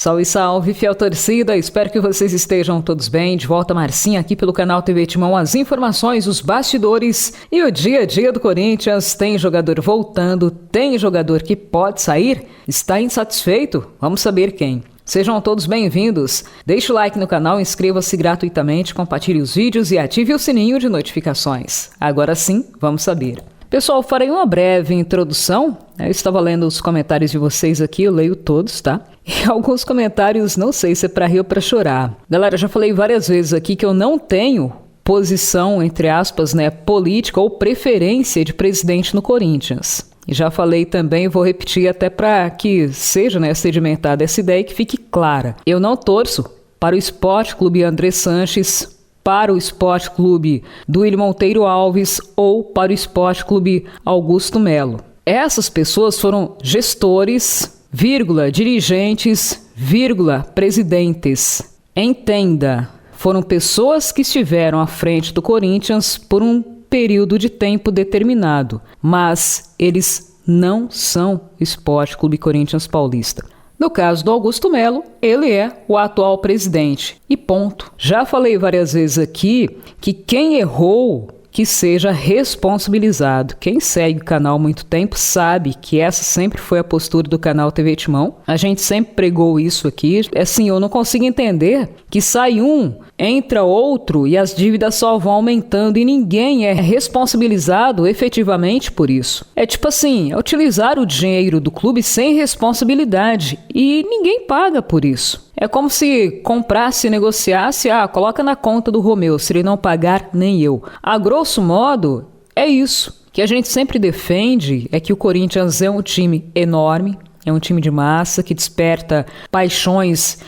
Salve, salve, fiel torcida, espero que vocês estejam todos bem. De volta, Marcinha, aqui pelo canal TV Timão, as informações, os bastidores e o dia a dia do Corinthians. Tem jogador voltando, tem jogador que pode sair? Está insatisfeito? Vamos saber quem. Sejam todos bem-vindos. Deixe o like no canal, inscreva-se gratuitamente, compartilhe os vídeos e ative o sininho de notificações. Agora sim, vamos saber. Pessoal, farei uma breve introdução. Eu estava lendo os comentários de vocês aqui, eu leio todos, tá? E alguns comentários, não sei se é pra rir ou pra chorar. Galera, já falei várias vezes aqui que eu não tenho posição, entre aspas, né, política ou preferência de presidente no Corinthians. E já falei também, vou repetir até para que seja, né, sedimentada essa ideia e que fique clara. Eu não torço para o Sport Clube André Sanches, para o Sport Clube Duílio Monteiro Alves ou para o Sport Clube Augusto Melo. Essas pessoas foram gestores, dirigentes, presidentes. Entenda, foram pessoas que estiveram à frente do Corinthians por um período de tempo determinado, mas eles não são Sport Clube Corinthians Paulista. No caso do Augusto Melo, ele é o atual presidente. E ponto. Já falei várias vezes aqui que quem errou, que seja responsabilizado. Quem segue o canal há muito tempo sabe que essa sempre foi a postura do canal TV Timão. A gente sempre pregou isso aqui. Assim, eu não consigo entender que sai um, entra outro e as dívidas só vão aumentando e ninguém é responsabilizado efetivamente por isso. É tipo assim, é utilizar o dinheiro do clube sem responsabilidade e ninguém paga por isso. É como se comprasse e negociasse, coloca na conta do Romeu, se ele não pagar, nem eu. A grosso modo, é isso. O que a gente sempre defende é que o Corinthians é um time enorme, é um time de massa que desperta paixões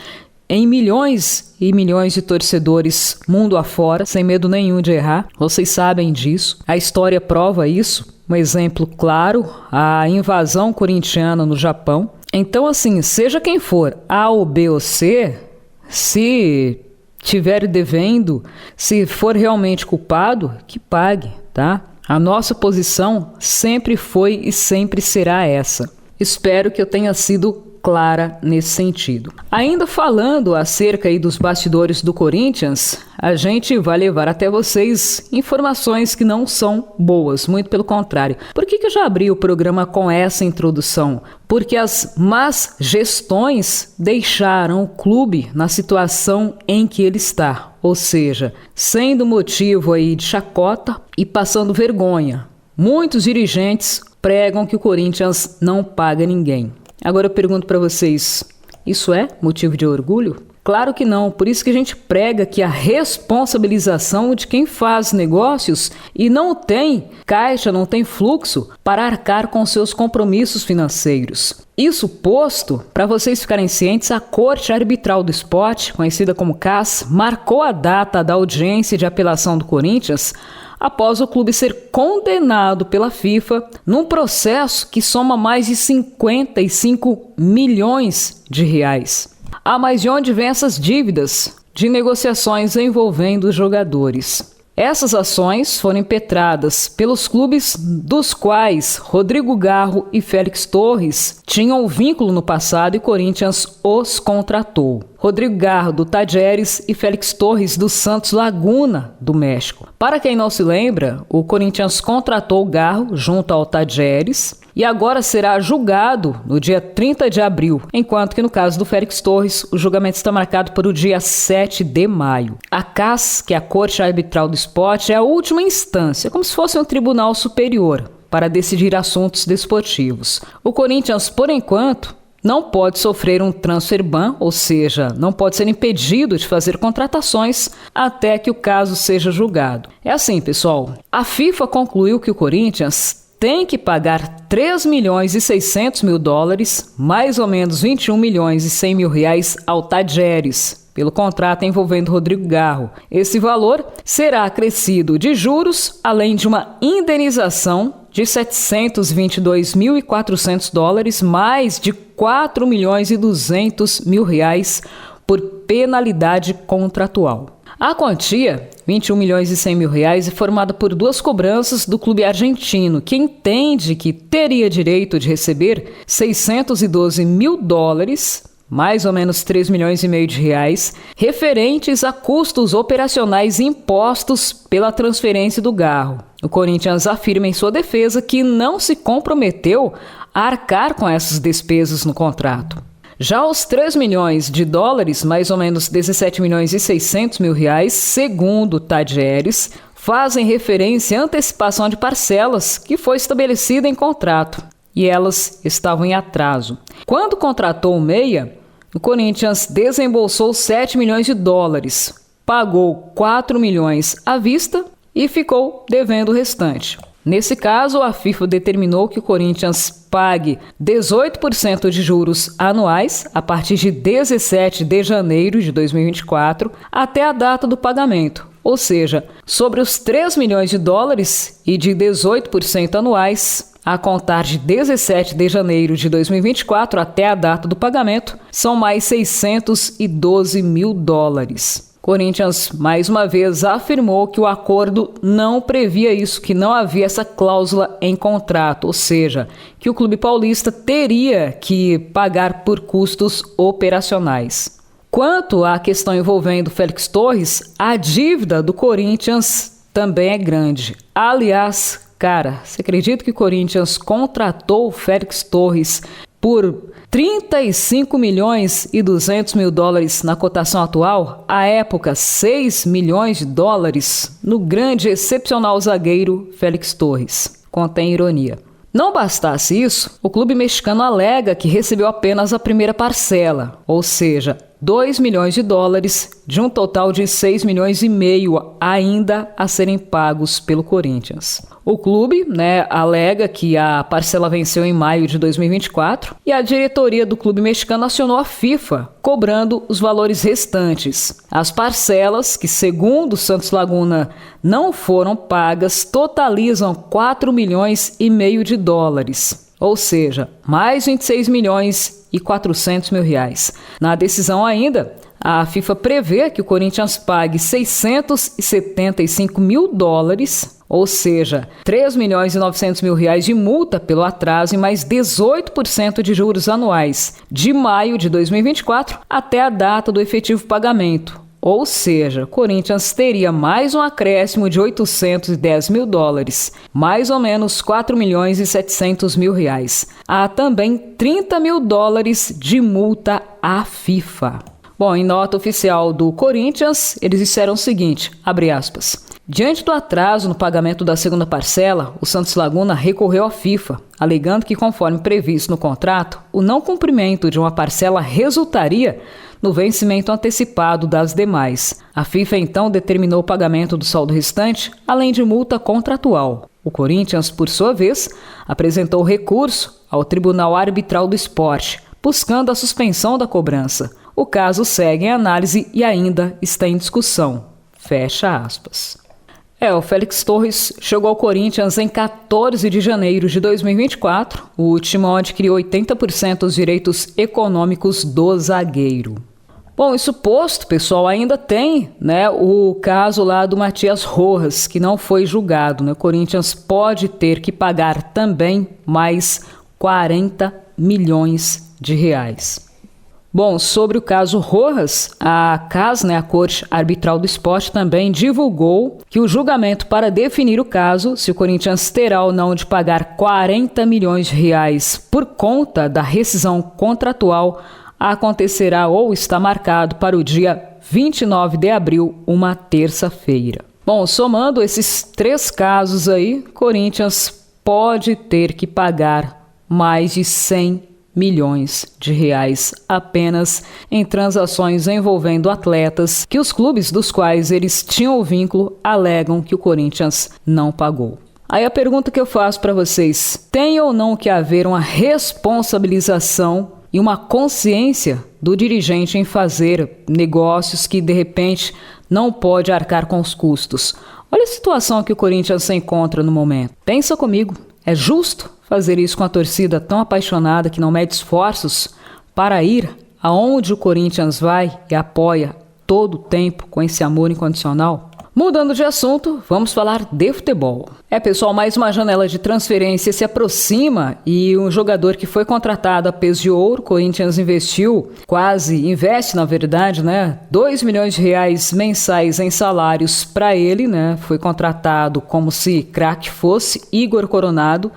em milhões e milhões de torcedores mundo afora, sem medo nenhum de errar. Vocês sabem disso. A história prova isso. Um exemplo claro, a invasão corintiana no Japão. Então, assim, seja quem for, A ou B ou C, se tiver devendo, se for realmente culpado, que pague, tá? A nossa posição sempre foi e sempre será essa. Espero que eu tenha sido clara nesse sentido. Ainda falando acerca aí dos bastidores do Corinthians, a gente vai levar até vocês informações que não são boas, muito pelo contrário. Por que eu já abri o programa com essa introdução? Porque as más gestões deixaram o clube na situação em que ele está, ou seja, sendo motivo aí de chacota e passando vergonha. Muitos dirigentes pregam que o Corinthians não paga ninguém. Agora eu pergunto para vocês, isso é motivo de orgulho? Claro que não, por isso que a gente prega que a responsabilização de quem faz negócios e não tem caixa, não tem fluxo para arcar com seus compromissos financeiros. Isso posto, para vocês ficarem cientes, a Corte Arbitral do Esporte, conhecida como CAS, marcou a data da audiência de apelação do Corinthians após o clube ser condenado pela FIFA num processo que soma mais de 55 milhões de reais. Mas de onde vêm essas dívidas de negociações envolvendo os jogadores? Essas ações foram impetradas pelos clubes dos quais Rodrigo Garro e Félix Torres tinham um vínculo no passado e Corinthians os contratou. Rodrigo Garro do Tajeres e Félix Torres do Santos Laguna, do México. Para quem não se lembra, o Corinthians contratou o Garro junto ao Tajeres e agora será julgado no dia 30 de abril, enquanto que no caso do Félix Torres, o julgamento está marcado para o dia 7 de maio. A CAS, que é a Corte Arbitral do Esporte, é a última instância, como se fosse um tribunal superior para decidir assuntos desportivos. O Corinthians, por enquanto, não pode sofrer um transfer ban, ou seja, não pode ser impedido de fazer contratações até que o caso seja julgado. É assim, pessoal, a FIFA concluiu que o Corinthians tem que pagar 3 milhões e 600 mil dólares, mais ou menos 21 milhões e 100 mil reais ao Tajeres, pelo contrato envolvendo Rodrigo Garro. Esse valor será acrescido de juros, além de uma indenização de 722.400 dólares, mais de 4 milhões e 200 mil reais por penalidade contratual. A quantia, 21 milhões e 100 mil reais, é formada por duas cobranças do clube argentino, que entende que teria direito de receber 612 mil dólares mais ou menos 3 milhões e meio de reais, referentes a custos operacionais impostos pela transferência do Garro. O Corinthians afirma em sua defesa que não se comprometeu a arcar com essas despesas no contrato. Já os 3 milhões de dólares, mais ou menos 17 milhões e 600 mil reais, segundo Tadieres, fazem referência à antecipação de parcelas que foi estabelecida em contrato, e elas estavam em atraso. Quando contratou o meia, o Corinthians desembolsou 7 milhões de dólares, pagou 4 milhões à vista e ficou devendo o restante. Nesse caso, a FIFA determinou que o Corinthians pague 18% de juros anuais a partir de 17 de janeiro de 2024 até a data do pagamento, ou seja, sobre os 3 milhões de dólares e de 18% anuais, a contar de 17 de janeiro de 2024 até a data do pagamento, são mais 612 mil dólares. Corinthians, mais uma vez, afirmou que o acordo não previa isso, que não havia essa cláusula em contrato, ou seja, que o clube paulista teria que pagar por custos operacionais. Quanto à questão envolvendo Félix Torres, a dívida do Corinthians também é grande. Aliás, cara, você acredita que o Corinthians contratou o Félix Torres por 35 milhões e 200 mil dólares na cotação atual? À época, 6 milhões de dólares no grande e excepcional zagueiro Félix Torres. Contém ironia. Não bastasse isso, o clube mexicano alega que recebeu apenas a primeira parcela, ou seja, 2 milhões de dólares de um total de 6 milhões e meio ainda a serem pagos pelo Corinthians. O clube, alega que a parcela venceu em maio de 2024 e a diretoria do clube mexicano acionou a FIFA, cobrando os valores restantes. As parcelas, que segundo o Santos Laguna não foram pagas, totalizam 4 milhões e meio de dólares, ou seja, mais 26 milhões e 400 mil reais. Na decisão ainda, a FIFA prevê que o Corinthians pague 675 mil dólares, ou seja, 3 milhões e 900 mil reais de multa pelo atraso e mais 18% de juros anuais, de maio de 2024 até a data do efetivo pagamento. Ou seja, o Corinthians teria mais um acréscimo de 810 mil dólares, mais ou menos 4 milhões e 700 mil reais. Há também 30 mil dólares de multa à FIFA. Bom, em nota oficial do Corinthians, eles disseram o seguinte, abre aspas, diante do atraso no pagamento da segunda parcela, o Santos Laguna recorreu à FIFA, alegando que, conforme previsto no contrato, o não cumprimento de uma parcela resultaria no vencimento antecipado das demais. A FIFA então determinou o pagamento do saldo restante, além de multa contratual. O Corinthians, por sua vez, apresentou recurso ao Tribunal Arbitral do Esporte, buscando a suspensão da cobrança. O caso segue em análise e ainda está em discussão. Fecha aspas. O Félix Torres chegou ao Corinthians em 14 de janeiro de 2024, o último onde adquiriu 80% dos direitos econômicos do zagueiro. Bom, isso posto, pessoal, ainda tem o caso lá do Matias Rojas, que não foi julgado. O Corinthians pode ter que pagar também mais 40 milhões de reais. Bom, sobre o caso Rojas, a CAS, a Corte Arbitral do Esporte, também divulgou que o julgamento para definir o caso, se o Corinthians terá ou não de pagar 40 milhões de reais por conta da rescisão contratual, acontecerá ou está marcado para o dia 29 de abril, uma terça-feira. Bom, somando esses 3 casos aí, Corinthians pode ter que pagar mais de 100 milhões de reais apenas em transações envolvendo atletas que os clubes dos quais eles tinham o vínculo alegam que o Corinthians não pagou. Aí a pergunta que eu faço para vocês, tem ou não que haver uma responsabilização e uma consciência do dirigente em fazer negócios que de repente não pode arcar com os custos? Olha a situação que o Corinthians se encontra no momento. Pensa comigo, é justo fazer isso com a torcida tão apaixonada que não mede esforços para ir aonde o Corinthians vai e apoia todo o tempo com esse amor incondicional? Mudando de assunto, vamos falar de futebol. Pessoal, mais uma janela de transferência se aproxima e um jogador que foi contratado a peso de ouro, Corinthians investe na verdade, né, 2 milhões de reais mensais em salários para ele, né, foi contratado como se craque fosse, Igor Coronado.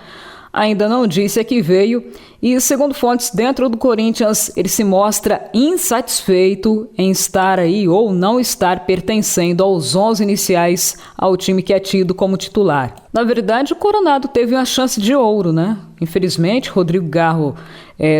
Ainda não disse a que veio e, segundo fontes dentro do Corinthians, ele se mostra insatisfeito em estar aí ou não estar pertencendo aos 11 iniciais ao time que é tido como titular. Na verdade, o Coronado teve uma chance de ouro, né? Infelizmente, Rodrigo Garro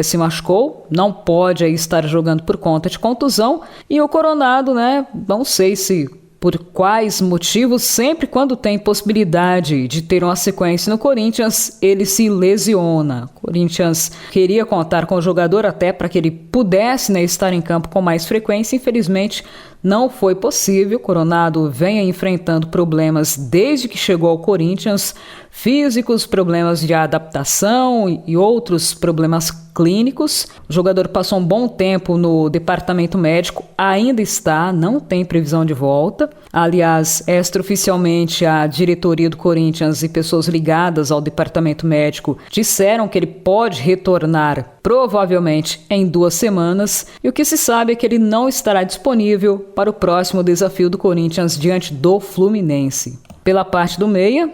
se machucou, não pode aí estar jogando por conta de contusão e o Coronado, né, não sei se por quais motivos, sempre quando tem possibilidade de ter uma sequência no Corinthians, ele se lesiona. O Corinthians queria contar com o jogador até para que ele pudesse, né, estar em campo com mais frequência. Infelizmente, não foi possível. Coronado vem enfrentando problemas desde que chegou ao Corinthians, físicos, problemas de adaptação e outros problemas clínicos. O jogador passou um bom tempo no departamento médico, ainda está, não tem previsão de volta. Aliás, extraoficialmente, a diretoria do Corinthians e pessoas ligadas ao departamento médico disseram que ele pode retornar provavelmente em 2 semanas, e o que se sabe é que ele não estará disponível para o próximo desafio do Corinthians diante do Fluminense. Pela parte do meia,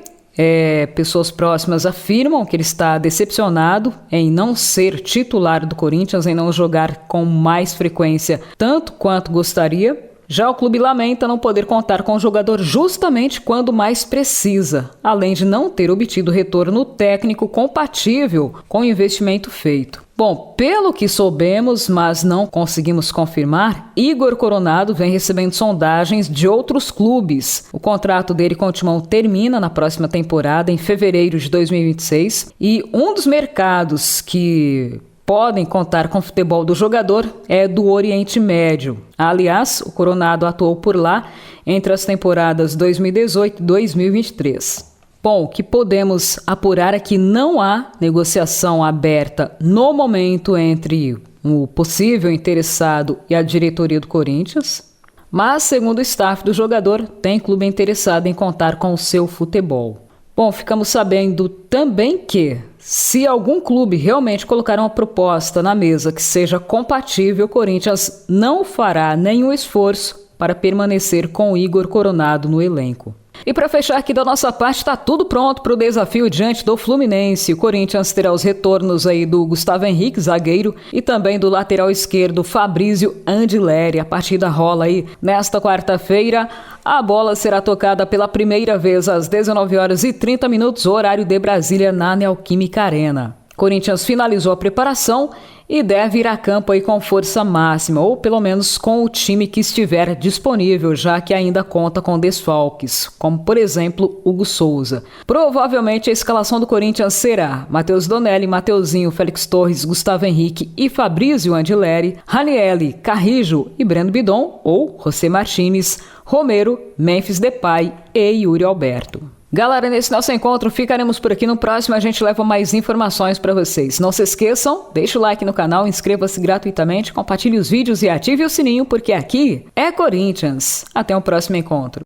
pessoas próximas afirmam que ele está decepcionado em não ser titular do Corinthians, em não jogar com mais frequência tanto quanto gostaria. Já o clube lamenta não poder contar com o jogador justamente quando mais precisa, além de não ter obtido retorno técnico compatível com o investimento feito. Bom, pelo que soubemos, mas não conseguimos confirmar, Igor Coronado vem recebendo sondagens de outros clubes. O contrato dele com o Timão termina na próxima temporada, em fevereiro de 2026, e um dos mercados que podem contar com o futebol do jogador é do Oriente Médio. Aliás, o Coronado atuou por lá entre as temporadas 2018 e 2023. Bom, o que podemos apurar é que não há negociação aberta no momento entre o possível interessado e a diretoria do Corinthians, mas, segundo o staff do jogador, tem clube interessado em contar com o seu futebol. Bom, ficamos sabendo também que, se algum clube realmente colocar uma proposta na mesa que seja compatível, o Corinthians não fará nenhum esforço para permanecer com o Igor Coronado no elenco. E para fechar aqui da nossa parte, está tudo pronto para o desafio diante do Fluminense. O Corinthians terá os retornos aí do Gustavo Henrique, zagueiro, e também do lateral esquerdo Fabrício Andileri. A partida rola aí nesta quarta-feira. A bola será tocada pela primeira vez às 19h30, horário de Brasília, na Neoquímica Arena. Corinthians finalizou a preparação e deve ir a campo aí com força máxima, ou pelo menos com o time que estiver disponível, já que ainda conta com desfalques, como por exemplo Hugo Souza. Provavelmente a escalação do Corinthians será Matheus Donelli, Mateuzinho, Félix Torres, Gustavo Henrique e Fabrício Andileri, Ranielli, Carrijo e Breno Bidon, ou José Martínez, Romero, Memphis Depay e Yuri Alberto. Galera, nesse nosso encontro ficaremos por aqui. No próximo a gente leva mais informações para vocês. Não se esqueçam, deixe o like no canal, inscreva-se gratuitamente, compartilhe os vídeos e ative o sininho, porque aqui é Corinthians. Até o próximo encontro.